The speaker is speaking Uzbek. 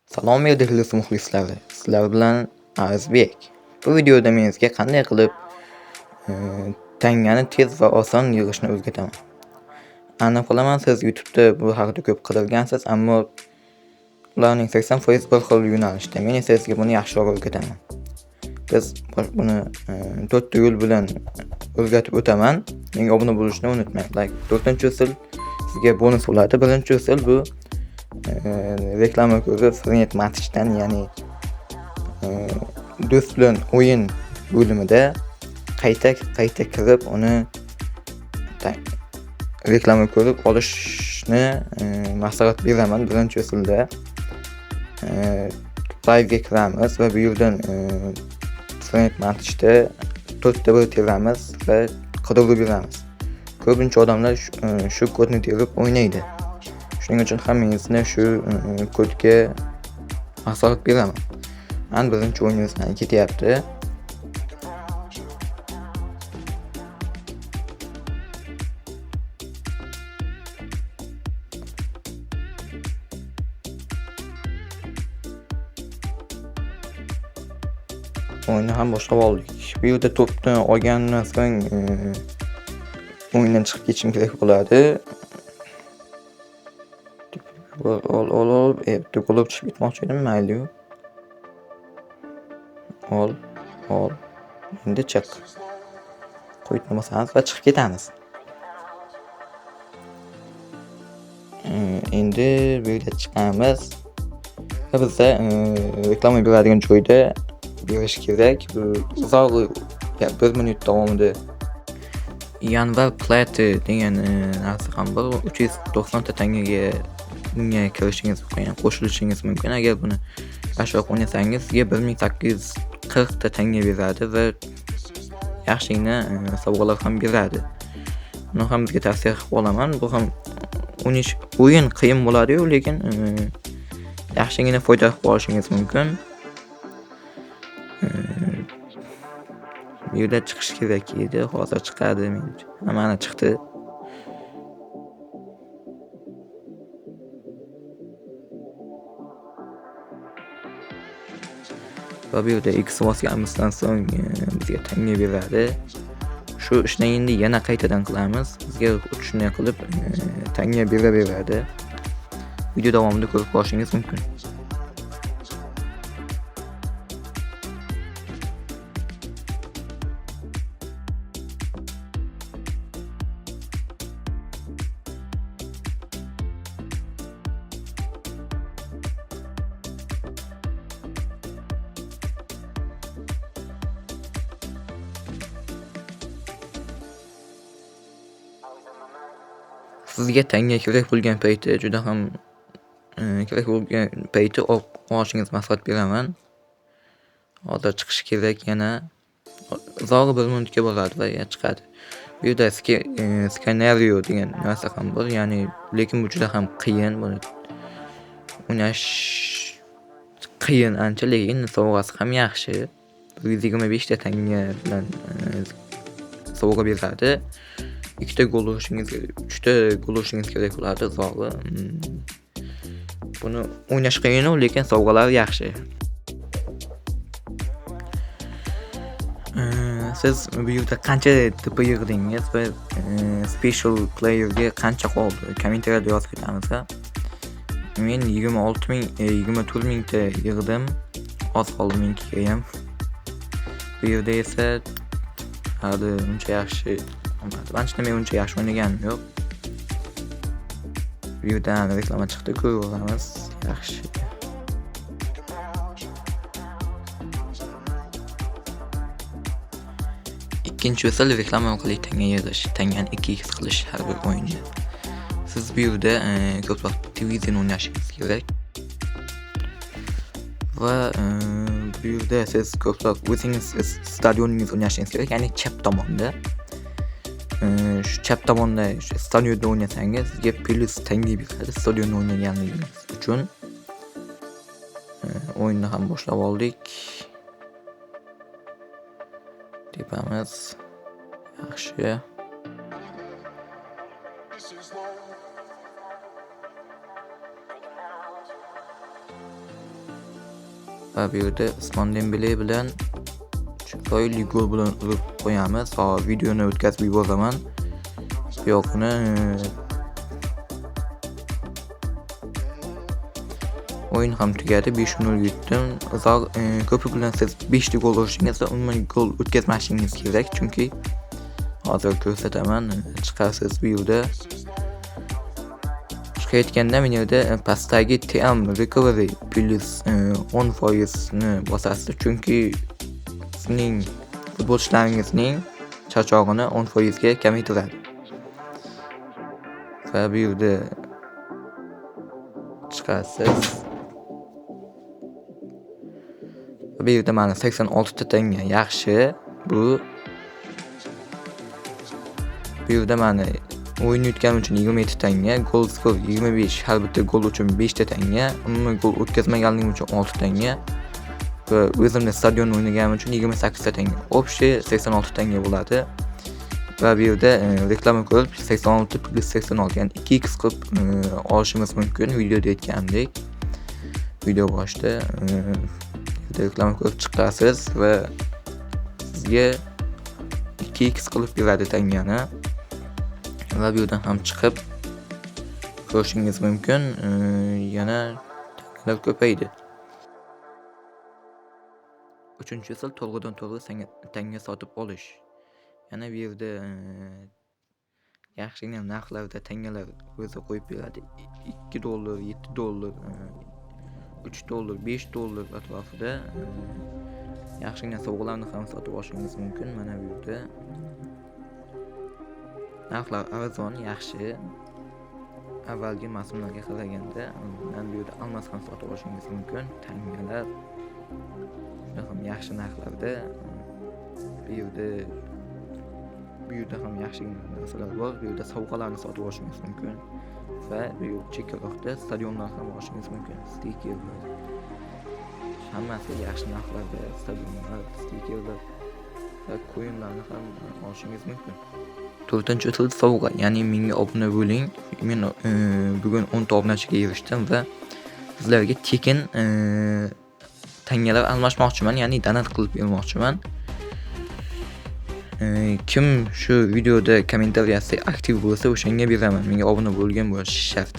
Salom berdilar muxlislari. Sizlar bilan Arizbek. Bu videoda men sizga qanday qilib tangani tez va oson yig'ishni o'rgataman. Aniq bilaman, siz YouTube'da bu haqida ko'p qidirgansiz, ammo ularning 80% bir xil yo'nalishda. Men esa sizga buni yaxshiroq o'rgataman. Biz buni 4 yo'l bilan o'rgatib o'taman. Menga obuna bo'lishni unutmang. 4-usul sizga bonus bo'ladi. Birinchi-usul bu reklama ko'rib Frenet Match'dan, ya'ni do'st bilan o'yin bo'limida qayta kirib uni reklama ko'rib olishni maslahat beraman. Birinchi usulda live'ga kiramiz va bu yerdan Frenet Match'da 4 ta bir teramiz va qidiruv beramiz. Ko'pincha odamlar shu kodni terib o'ynaydi. Shuning uchun hammangizni shu kodga maslahat beraman. Men birinchi o'yinimizdan ketyapti. O'yinni ham boshlab oldik. Bu yerda to'pni olgandan so'ng o'yindan chiqib ketishim kerak bo'ladi. Golga chiqib ketmoqchi edim, mayli-yu. Ol. Endi chiq. Qo'yib bosamiz va chiqib ketamiz. Endi bu yerga chiqamiz. Va bizda reklama beradigan joyda berish kerak. Bu uzoq 1 minut davomida Yanvar Plate degan narsa ham bor. 390 ta tangaga bunga kirishingiz mumkin, qo'shilishingiz mumkin. Agar buni yaxshiroq o'ynasangiz, sizga 1840 ta tanga beradi va yaxshigina sovg'alar ham beradi. Buni ham sizga tavsiya qilib qolaman. Bu ham o'yin qiyin bo'ladi-yu, lekin yaxshigina foyda qilib olishingiz mumkin. Bu yerda chiqish kerak edi, hozir chiqadi menimcha. Mana chiqdi. Va bu yerda X bosganimizdan so'ng bizga tanga beradi. Shu ishni endi yana qaytadan qilamiz. Bizga shunday qilib tanga beraveradi. Video davomida ko'rib borishingiz mumkin. Sizga tanga kerak bo'lgan payti, juda ham kerak bo'lgan payti olishingiz maslahat beraman. Hozir chiqish kerak yana. Uzoq 1 minutga bo'ladi va chiqadi. Bu yerda skenario degan narsa ham bor, ya'ni lekin bu juda ham qiyin. Buni o'ynash qiyin ancha, lekin sovg'asi ham yaxshi. 125 ta tanga bilan sovg'a beradi. 2 ta gol urishingiz, 3 ta gol urishingiz kerak bo'ladi uzoqi. Buni o'ynash qiyin, lekin sovg'alar yaxshi. Siz bu yerda qancha dp yig'dingiz va special playerga qancha qoldi? Kommentariyada yozib ketamiz. Men 24,000 ta yig'dim. Oz qoldi menkiga ham. Bu yerda esa hali uncha yaxshi bo'lmadi. Men uncha yaxshi o'ynaganim yo'q. Bu yerdan reklama chiqdi, ko'ramiz. Yaxshi. Ikkinchi usul reklama orqali tanga yig'ish, tangani 2x qilish har bir o'yinda. Siz bu yerda ko'proq divizion o'ynashingiz kerak. Va bu yerda siz ko'proq o'zingiz stadioningiz o'ynashingiz kerak, ya'ni chap tomonda. Shu chap tomonda stadionda o'ynasangiz, sizga plus tanga beradi stadionda o'ynaganingiz uchun. O'yinni ham boshlab oldik. Tepamiz yaxshi. va bu yerda Usmon Dembele bilan chiroyli gol bilan urib qo'yamiz. Hozir videoni o'tkazib yuboraman. Bu yoqni o'yin ham tugadi, 5-0 yutdim. Uzoq ko'pi bilan siz 5 ta gol urishingiz va umuman gol o'tkazmasligingiz kerak, chunki hozir ko'rsataman. Chiqasiz bu yerda. Chiqayotganda men yerda pastdagi TM recovery plus 10% ni bosasiz, chunki sizning futbolchilaringizning charchog'ini 10% ga kamaytiradi. Va bu yerda chiqasiz. Bu yerda mana 86 ta tanga yaxshi. Bu yerda mana o'yin yutganim uchun 27 tanga, gol skor 25, har bitta gol uchun 5 ta tanga, umuman gol o'tkazmaganligim uchun 6 tanga va o'zimda stadion o'ynaganim uchun 28 ta tanga. Общий 86 tanga bo'ladi. Va bu yerda reklama ko'rib 86 plus 86, ya'ni 2x qilib olishimiz mumkin. Videoda aytganimdek, video boshida reklama ko'rib chiqasiz va sizga 2x qilib beradi tangani. Va bu yerdan ham chiqib ko'rishingiz mumkin. Yana tangalar ko'paydi. 3-usul to'g'ridan to'g'ri tanga sotib olish. Yana bu yerda yaxshigina narxlarda tangalar o'zi qo'yib beradi. $2, $7, $3, $5 atrofida yaxshigina sovg'alarni ham sotib olishingiz mumkin. Mana bu yerda narxlar arzon, yaxshi. Avvalgi mavsumlarga qaraganda mana bu yerda almas ham sotib olishingiz mumkin. Tangalar ham yaxshi narxlarda. Bu yerda ham yaxshi narsalar bor. Bu yerda sovg'alarni sotib olishingiz mumkin va bu chekkaroqda stadionlar ham olishingiz mumkin. Stikerlar. Hammasi yaxshi narxlarda stadionlar, stikerlar va ko'yinlarni ham olishingiz mumkin. 4-usul sovg'a, ya'ni menga obuna bo'ling. Men bugun 10 ta obunachiga erishdim va sizlarga tekin tangalar almashmoqchiman, ya'ni donat qilib bermoqchiman. Kim shu videoda kommentariyasi aktiv bo'lsa, o'shanga beraman. Menga obuna bo'lgan bo'lishi shart.